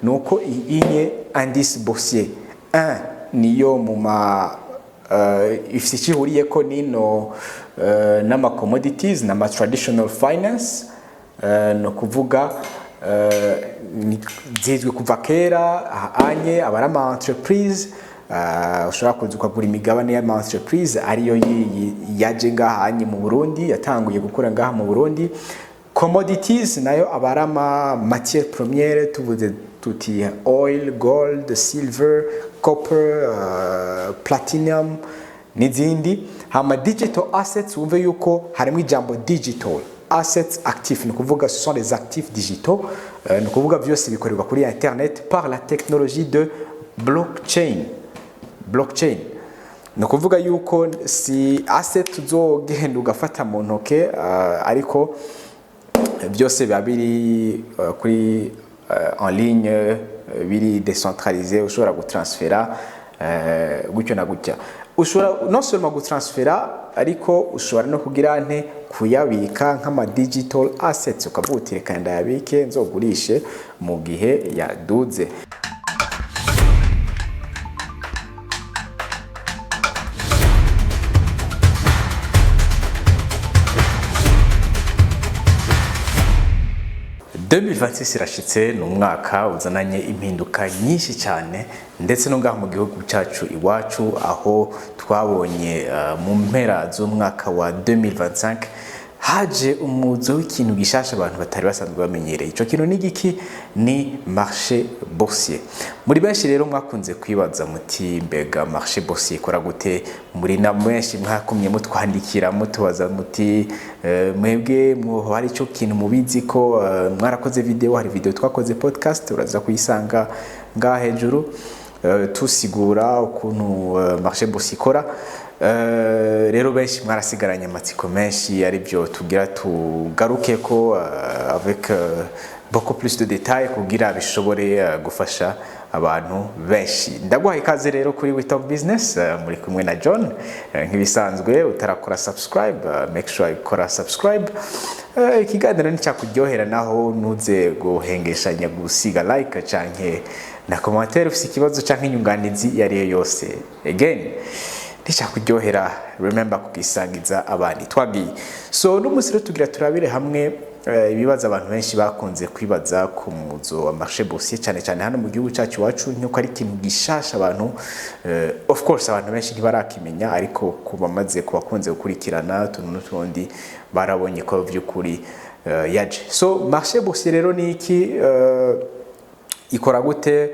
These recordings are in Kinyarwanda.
nuko inye indice boursier 1 niyo mu ma ifite ikihuriye ko nino n'ama commodities n'ama traditional finance no kuvuga zizwe kuva kera anye abarama entreprise ushobora kuza ukagura imigabane y'ama entreprise ariyo yaje ngaha anye mu Burundi yatanguye gukora ngaha mu Burundi. Commodities nayo abarama matière première tuvuze tuti oil, gold, silver, copper, platinum n'izindi. Hama digital assets wumve yuko harimo ijambo digital assets actifs, ni kuvuga ce sont les actifs digitaux, ni kuvuga byose bikorerwa kuri internet par la technologie de blockchain. Ni kuvuga yuko si asset uzogenda ugafata mu ntoke, ariko byose biba biri kuri en ligne, biri décentralisé, ushobora gutransfera gutyo na gutya. Ushobora non seulement gutransfera ariko ushobora no kugira nte kuyabika nk'ama digital assets, ukavuga uti reka ndayabike nzogurishe mu gihe yaduze. irashitse n'umwaka uzananye impinduka nyinshi cyane, ndetse no ngaho mu gihugu cyacu iwacu aho twabonye mu mpera z'umwaka wa 2025 haje umuzo w'ikintu gishasha abantu batari basanzwe bamenyereye. Ico kintu ni giki? Ni marché boursier. Muri benshi rero mwakunze kwibaza muti mbega marché boursier ikora gute? Muri na mwenshi mwakumye mutwandikira mutubaza muti mwebwe hari ico kintu mubizi ko mwarakoze video, hari video twakoze podcast uraza kuyisanga ngaha hejuru tusigura ukuntu marché boursier ikora. Rero benshi mwarasigaranye amatsiko menshi ari byo tugira tugaruke ko avec beaucoup plus de détails kugira bishobore gufasha abantu benshi. Ndaguhaye ikaze rero kuri We Talk Business, muri kumwe na John. Nk'ibisanzwe utarakora subscribe, make sure ukora subscribe. Ikiganiro ni cyakuryohera naho nuze guhengeshanya gusiga like canke na commentaire ufite ikibazo canke inyunganizi yari yose. Again kuryohera, remember kugisangiza abandi twagiye. So n'umusiro tugira turabire hamwe ibibazo abantu benshi bakunze kwibaza ku muzo wa marché boursier, cyane cyane hano mu gihugu cyacu wacu, nyuko ari ikintu gishasha abantu of course abantu benshi ntibarakimenya, ariko kubamaze kubakunze gukurikirana tuntu n'utundi barabonye ko by'ukuri yaje. So marché boursier rero ni iki? Ikora gute?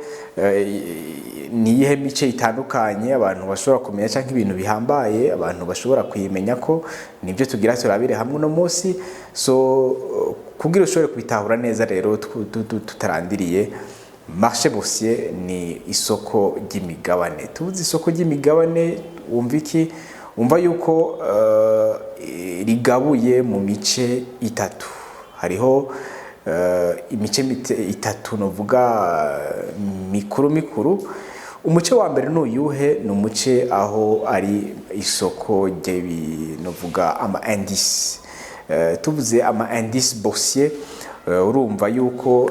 Ni ihe mice itandukanye abantu bashobora kumenya cyangwa ibintu bihambaye abantu bashobora kuyimenya ko nibyo tugira turabire hamwe no munsi. So kugira ushobore kubitahura neza rero tutarandiriye, marché boursier ni isoko ry'imigabane. Tuvuze isoko ry'imigabane wumva iki? Umva yuko rigabuye mu mice itatu. Hariho imice itatu novuga mikuru. Umuce wa mbere n'uyuhe? Ni umuce aho ari isoko novuga ama indice. Tuvuze ama indice boursier, urumva yuko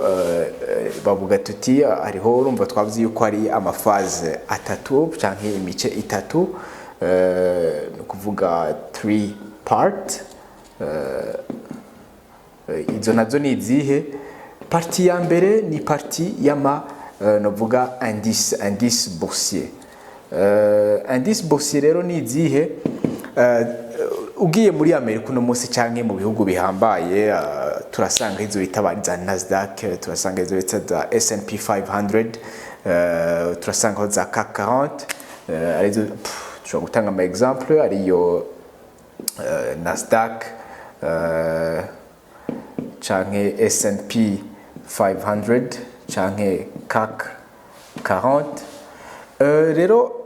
bavuga tuti hariho, urumva twavuze yuko ari ama phase atatu canke imice itatu, no kuvuga 3 part. Izo nazo ni izihe? Parti ya mbere ni parti y'ama novuga indice boursier. Indice boursier rero ni izihe? Ugiye muri Amerika uno munsi canke mu bihugu bihambaye, turasanga izo bitabari za Nasdaq, turasanga izo bita za S&P 500, turasanga za CAC 40, arizo tushobora gutanga ama exemple ariyo Nasdaq canke S&P 500 canke CAC 40. Rero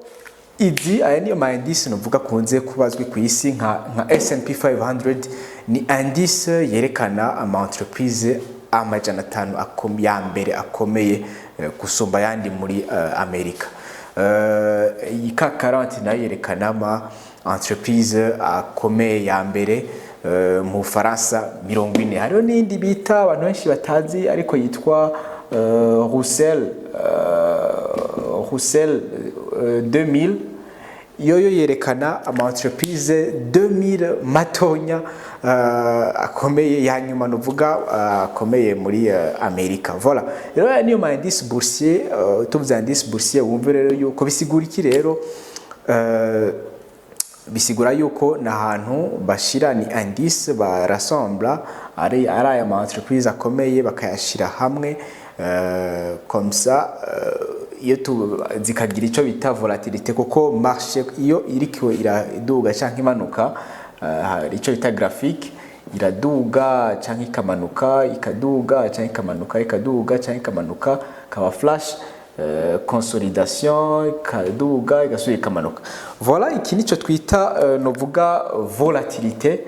izi aya niyo ma indice novuga kunze kubazwi ku isi nka S&P 500 ni indice yerekana ama entreprise amajana 5 ya mbere akomeye gusumba yandi muri Amerika. CAC 40 nayo yerekana ama entreprise akomeye ya mbere mu Faransa 40. Hariho n'indi bita abantu benshi batazi ariko yitwa Russell 2000 yoyo yerekana ama entreprise 2000 matonya akomeye yanyuma nuvuga akomeye muri Amerika. Voilà, rero niyo ma indice boursier, tuvuze indice boursier wumve rero yuko bisigura iki rero, bisigura yuko na hantu bashira ni indice ba rassemble ari aya ma entreprise akomeye bakayashira hamwe comme ça iyo zikagira ico bita volatilité, kuko marché iyo iriko iraduga canke imanuka hari ico bita graphique, iraduga canke ikamanuka, ikaduga canke ikamanuka, ikaduga canke ikamanuka, kaba flash consolidation, ikaduga igasubira ikamanuka. Voilà, iki nico twita novuga volatilité.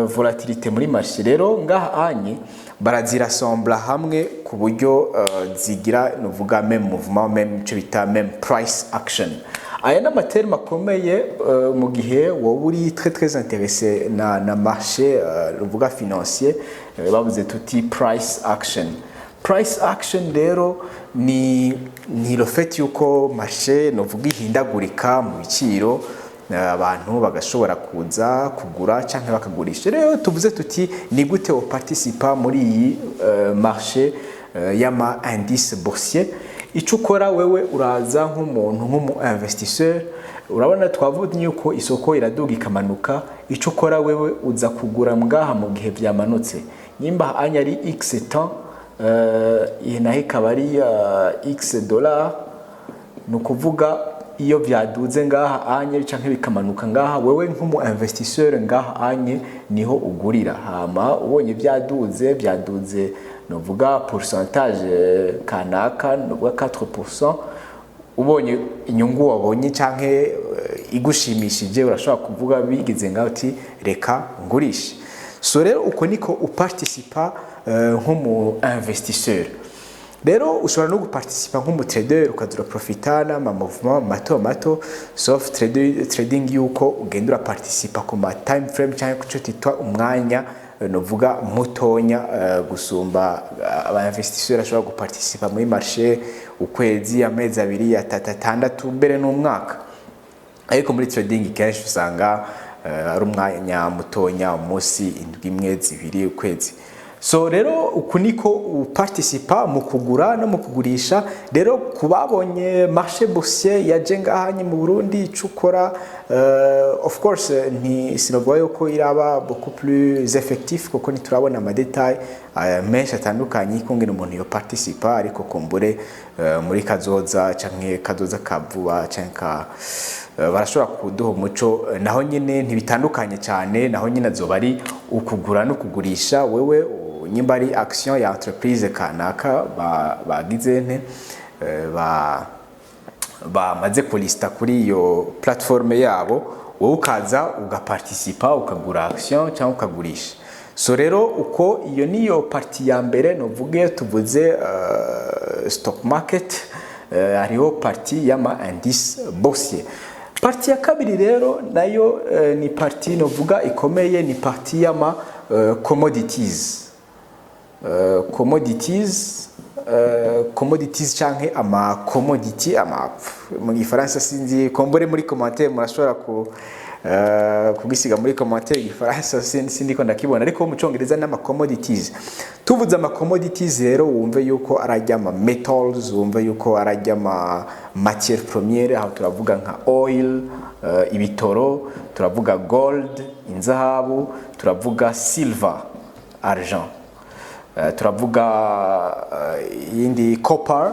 Volatilité muri marché rero ngaha anye barazirassemble hamwe ku buryo zigira novuga même mouvement, même cyo bita même price action. Aya na materme akomeye mu gihe wowe uri très intéressé na marché novuga financier, bavuze tuti price action. Price action rero ni le fait yuko marché novuga ihindagurika mu biciro, abantu bagashobora kuza kugura canke bakagurisha. Rero tuvuze tuti ni gute wo participa muri iyi marché y'ama indice boursier. Ico ukora wewe uraza nk'umuntu nk'umu investisseur, urabona twavuze yuko isoko iraduga ikamanuka, ico ukora wewe uza kugura mgaha mu gihe byamanutse. Nyimba anya ari x temps naho ikaba ari x dollar, nukuvuga iyo byaduze ngaha anye canke bikamanuka ngaha, wewe nk'umu investisseur ngaha anye niho ugurira. Hama ubonye byaduze novuga pourcentage kanaka novuga 4%, ubonye inyungu wabonye canke igushimishije urashobora kuvuga bigize ngaho uti reka ngurishe. So rero uko niko uparticipa nk'umu investisseur. Rero ushobora no guparticipa nk'umu trader ukazura profita na ma mouvement mato sauf trading yuko ugendura participa ku ma time frame cyangwa kuco titwa umwanya novuga mutonya gusumba aba investisseurs ashobora guparticipa muri marché ukwezi, amezi abiri, atandatu, mbere n'umwaka. Ariko muri trading kenshi usanga ari umwanya mutonya, umunsi, indwi, imwe, zibiri, ukwezi. So rero uku niko uparticipa mu kugura no mu kugurisha. Rero kubabonye marché boursier yaje ngahanye mu Burundi, cukora of course ni sinovuga yuko iraba beaucoup plus effectif, kuko niturabona ama detail menshi atandukanye kungena umuntu yo participa, ariko kumbure muri kazoza canke kazoza kavuba canke barashobora kuduha umuco naho nyene ntibitandukanye cyane. Naho nyene azoba ari ukugura no kugurisha. Wewe nyimba ari action ya entreprise kanaka bagize nte bamaze kulista kuri iyo platforme yabo, wowe ukaza ugaparticipa ukagura action cyangwa ukagurisha. So rero uko iyo niyo parti ya mbere novuge tuvuze stock market, hariho parti y'ama indice boursier. Parti ya kabiri rero nayo ni parti novuga ikomeye, ni parti y'ama commodities. Commodities canke ama commodity, ama mu Gifaransa sinzi, kombore muri commentaire murashobora kugisiga muri commentaire Gifaransa sinzi ko ndakibona, ariko mu Cyongereza n'ama commodities. Tuvuze ama commodities rero wumve yuko arajya ama metals, wumve yuko arajya ama matières premières, aho turavuga nka oil, ibitoro, turavuga gold, inzahabu, turavuga silver, argent, turavuga yindi copper,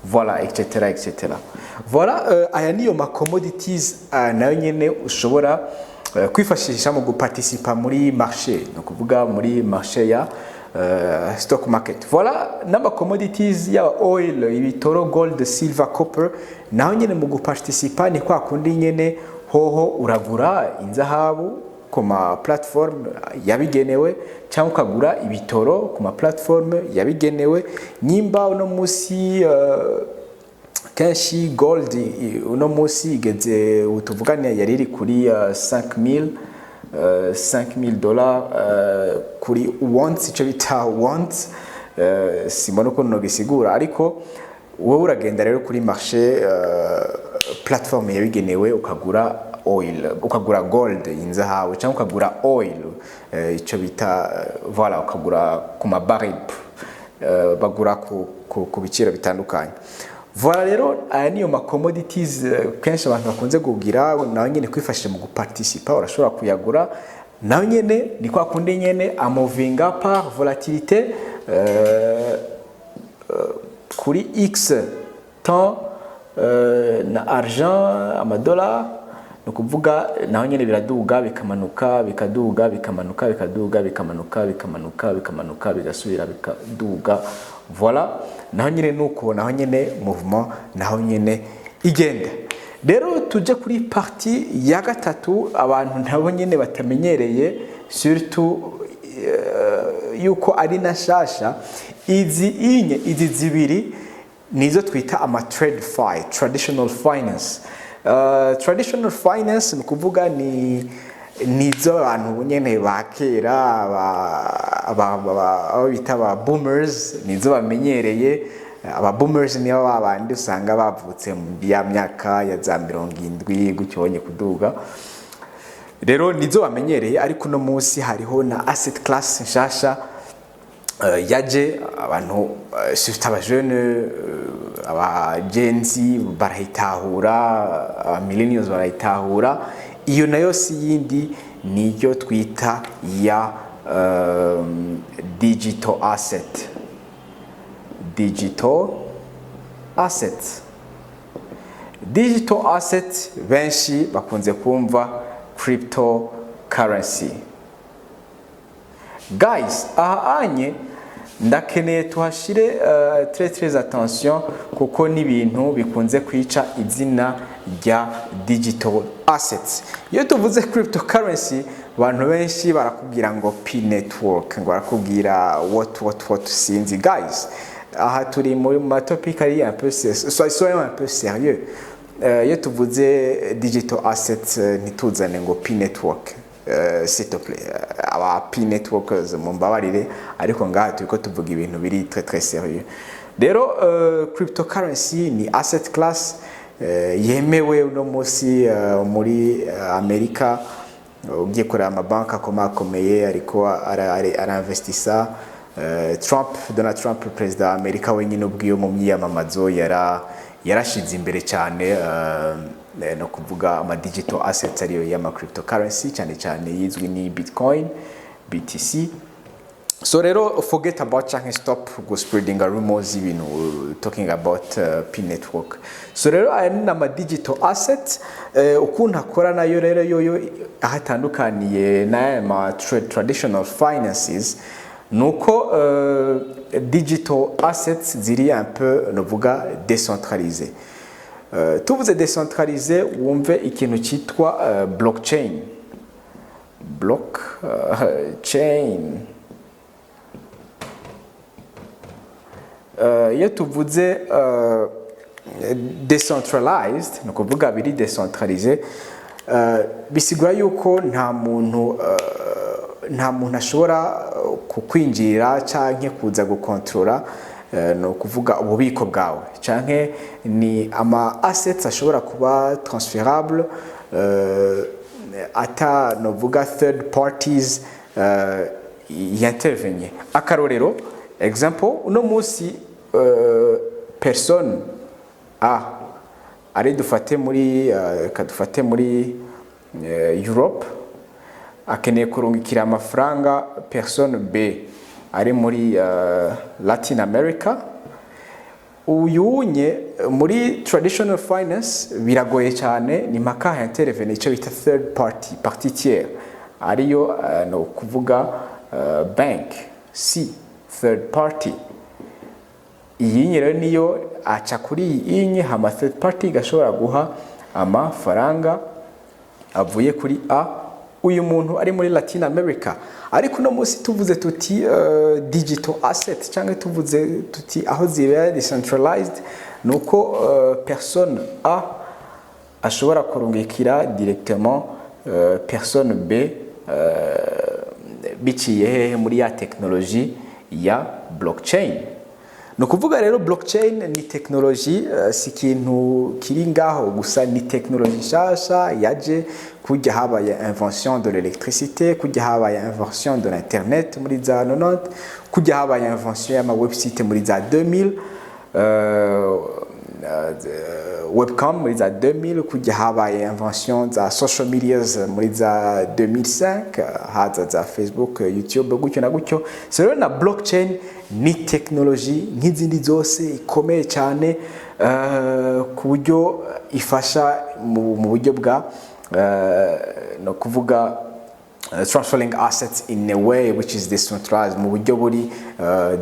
voilà, etc. Voilà, aya niyo ma commodities nayo nyene ushobora kwifashisha mu guparticipa muri marché, no kuvuga muri marché ya stock market. Voilà, n'ama commodities ya oil, ibitoro, gold, silver, copper, naho nyene mu guparticipa ni kwa kundi nyene hoho uragura inzahabu ku ma platform yabigenewe cyangwa ukagura ibitoro ku ma platform yabigenewe. Nyimba uno musi kenshi gold uno musi igeze utuvugane yari iri kuri 5000 $5,000 kuri once, icyo bita once. Simbona uko nogisigura, ariko wowe uragenda rero kuri marché platform yabigenewe ukagura oil, ukagura gold inzahabu, cyangwa ukagura oil, icyo bita voilà, ukagura ku mabarib, bagura ku biciro bitandukanye. Voilà rero aya niyo ma commodities kenshi abantu bakunze kugira, nawe nyene kwifashisha mu guparticipa, urashobora kuyagura nawe nyene, ni kwa kundi nyene amovinga par volatilité kuri x temps na argent amadollar, no kuvuga naho nyene biraduga bikamanuka bikaduga bikamanuka bikaduga bikamanuka bikamanuka bikamanuka bigasubira bikaduga. Voilà, naho nyene nuko naho nyene mouvement naho nyene igenda. Rero tuje kuri parti ya gatatu abantu nabo nyene batamenyereye, surtout yuko ari na shasha. Izi zibiri nizo twita ama trade fi, traditional finance. Traditional finance ni kuvuga nizo abantu nyene bakera aba bita aba boomers, nizo bamenyereye. Aba boomers ni abandi usanga bavutse mu myaka ya za 70 gucyonye kuduga. Rero nizo bamenyereye, ariko no munsi hariho na asset class nshasha yaje abantu surtout aba jeune, aba Gen Z barahitahura, aba millennials barahitahura. Iyo nayo si yindi niyo twita ya digital asset. Digital asset. Digital asset benshi bakunze kumva cryptocurrency. Guys, aha anye ndakeneye tuhashire très attention, kuko ni ibintu bikunze kwica izina rya digital assets. Iyo tuvuze cryptocurrency, abantu benshi barakubwira ngo P network, ngo barakubwira what sinzi. Guys, aha turi muri ma topic ari un peu soyons un peu sérieux. Iyo tuvuze digital assets ntituzane ngo P network, s'il te plaît. Aba P networkers mumbabarire, ariko ngaha turiko tuvuga ibintu biri très sérieux. Rero cryptocurrency ni asset class yemewe uno munsi muri Amerika. Ugiye kureba amabanki akomeye ariko arinvestisa. Donald Trump perezida wa Amerika wenyine ubwiye mu myiyamamazo yarashize imbere cyane no kuvuga ama digital assets ariyo y'ama cryptocurrency, cyane yizwi ni Bitcoin, BTC. So rero forget about and stop go spreading rumors, ibintu talking about P network. So rero aya ni ama digital assets ukuntu akora nayo rero yo ahatandukaniye na ma traditional finances, nuko digital assets ziri un peu novuga décentralisé. Tuvuze décentralisé wumve ikintu cyitwa blockchain. Blockchain. Iyo tuvuze decentralized, no kuvuga biri decentralisé, bisigura yuko nta muntu ashobora kukwinjira canke kuza gukontrola, no kuvuga ububiko bwawe, canke ni ama assets ashobora kuba transferable, ata novuga third parties intervenye. Akarorero example, uno musi person ari dufate muri kadufate muri Europe, akeneye kurungikira amafaranga person B ari muri Latin America. Uyunye muri traditional finance biragoye cyane, ni maka intervene icyo bita third party tiers, ariyo no kuvuga bank C, third party. Iyi rero niyo aca kuri iyi hama third party gashobora guha amafaranga avuye kuri uyu muntu ari muri Latin America. Ariko no musi tuvuze tuti digital asset, cyangwa tuvuze tuti aho zibera decentralized, nuko personne A ashobora kurungikira directement personne B biciye hehe muri ya technology ya blockchain. No kuvuga rero blockchain ni technology si ikintu kiri ngaho gusa, ni technology nshasha yaje kujya habaye invention de l'électricité, kujya habaye invention de l'internet muri za 90, kujya habaye invention y'ama website muri za 2000, webcam muri za 2000, kujya habaye invention za social medias muri za 2005, haza za Facebook, YouTube gutyo na gutyo. So rero na blockchain ni technology nk'izindi zose ikomeye cyane ku buryo ifasha mu buryo bwa no kuvuga transferring assets in a way which is decentralized, mu buryo buri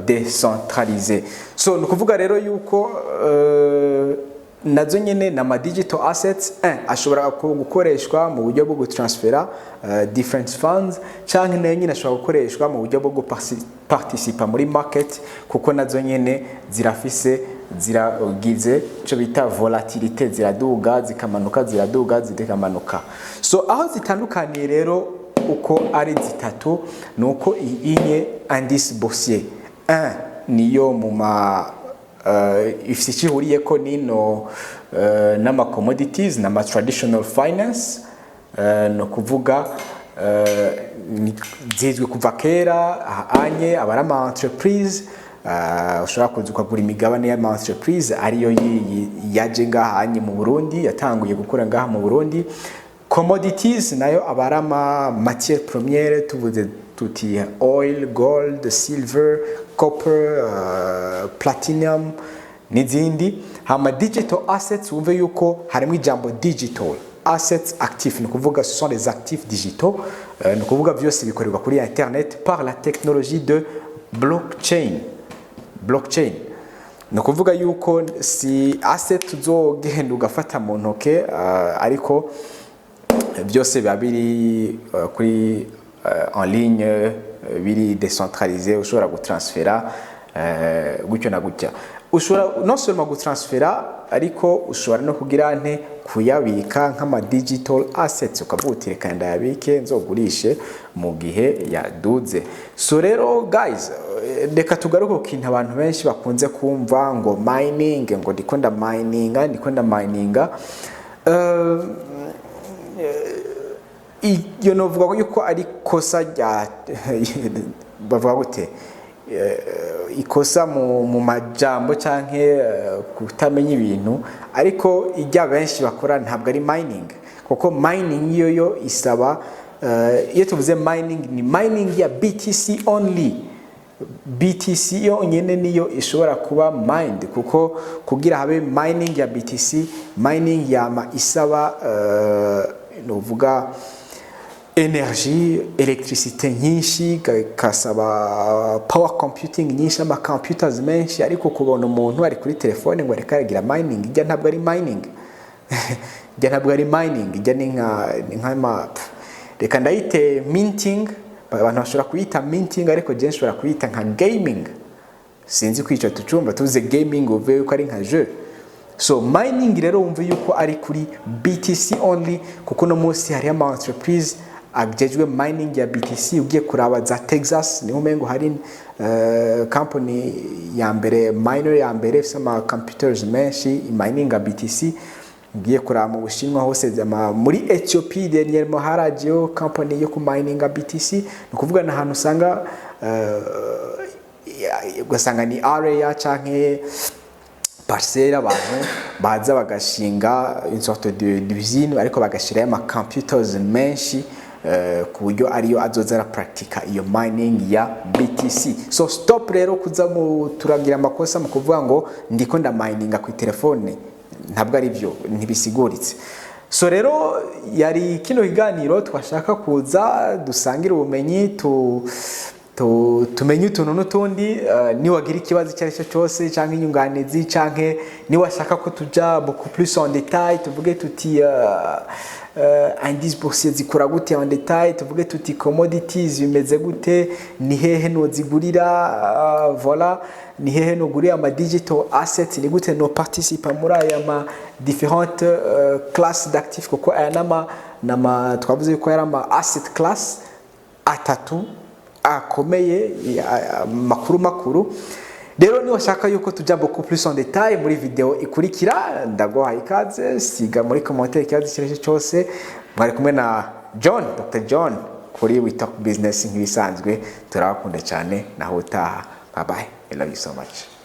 decentralisé. So no kuvuga rero yuko nazo nyene na ma digital assets ashobora gukoreshwa mu buryo bwo gutransfera different funds, canke nayo nyene ashobora gukoreshwa mu buryo bwo participa muri market, kuko nazo nyene zirafise ziragize cyo bita volatilité, ziraduga zikamanuka, ziraduga zikamanuka. So aho zitandukaniye rero uko ari zitatu nuko inye indice boursier niyo mu ma ifite ikihuriye ko nino n'ama commodities n'ama traditional finance, no kuvuga zizwe kuva kera anye abarama entreprise, ushobora kuza ukagura imigabane y'ama entreprise ariyo yaje ngaha anye mu Burundi, yatanguye gukora ngaha mu Burundi. Commodities nayo abarama matière première, tuvuze tuti oil, gold, silver, copper, platinum n'izindi. Hama digital assets wumve yuko harimo ijambo digital assets actifs, ni kuvuga ce sont les actifs digitaux, ni kuvuga byose bikorerwa kuri internet par la technologie de blockchain. Ni kuvuga yuko si asset uzogenda ugafata mu ntoke, ariko byose biba biri kuri en ligne, biri décentralisé, ushobora gutransfera gutyo na gutya. Ushobora non seulement gutransfera, ariko ushobora no kugira nte kuyabika nk'ama digital assets, ukavutireka ndayabike nzogurishe mu gihe yaduze. So rero guys, reka tugaruke ku kintu abantu benshi bakunze kumva ngo mining, ngo ndikunda mininga. Iyo novuga yuko ari kosa rya bavuga gute, ikosa mu majambo canke kutamenya ibintu, ariko ijya benshi bakora ntabwo ari mining, kuko mining yo isaba iyo tuvuze mining ni mining ya BTC only. BTC yonyene niyo ishobora kuba mined, kuko kugira habe mining ya BTC, mining yama isaba novuga energy, electricité nyinshi, kasaba power computing nyinshi, ama computers menshi. Ariko kubona umuntu ari kuri telefone ngo reka yagira mining, ijya ntabwo ari mining. Ijya ntabwo ari mining, ijya ni nka map, reka ndayite minting. Abantu bashobora kuyita minting, ariko je nshobora kuyita nka gaming. Sinzi kwica tucumba tuze gaming uve yuko ari nka jeu. So mining rero wumve yuko ari kuri BTC only, kuko no munsi hari ama entreprise agejwe mining ya BTC. Ugiye kuraba za Texas niho mengo hari company ya mbere, miner ya mbere ifite ama computers menshi mining ya BTC. Ugiye kuraba mu Bushinwa hose, muri Ethiopia deniyemo haragiyo company yo ku mining ya BTC. Ni kuvuga na hantu usanga ugasanga ni area canke parcelle abantu baza bagashinga une sorte d'usine, ariko bagashirayo ama computers menshi ku buryo ariyo azoza ara practica iyo mining ya BTC. So stop rero kuza turagira amakosa mu kuvuga ngo ndiko nda mininga ku telefone, ntabwo ari byo, ntibisiguritse. So rero yari kino kiganiro twashaka kuza dusangira ubumenyi, tumenye utuntu n'utundi. Ni wagira ikibazo icyo ari cyo cyose canke inyunganizi, canke ni washaka ko tuja beaucoup plus en détail, tuvuge tuti indice boursier zikora gute en détail, tuvuge tuti commodities bimeze gute, ni hehe no zigurira, voilà, ni hehe no gurira ama digital assets, ni gute no participa muri aya ma différentes classes d'actifs, kuko aya nama twavuze ko yari ama asset class. atatu akomeye makuru. Rero niba ushaka yuko tujya beaucoup plus en détail muri video ikurikira, ndaguha ikaze, siga muri commentaire ikibazo cyose cyose. Mwari kumwe na John, Dr. John kuri We Talk Business nk'ibisanzwe. Turabakunda cyane, naho utaha. Bye bye. I love you so much.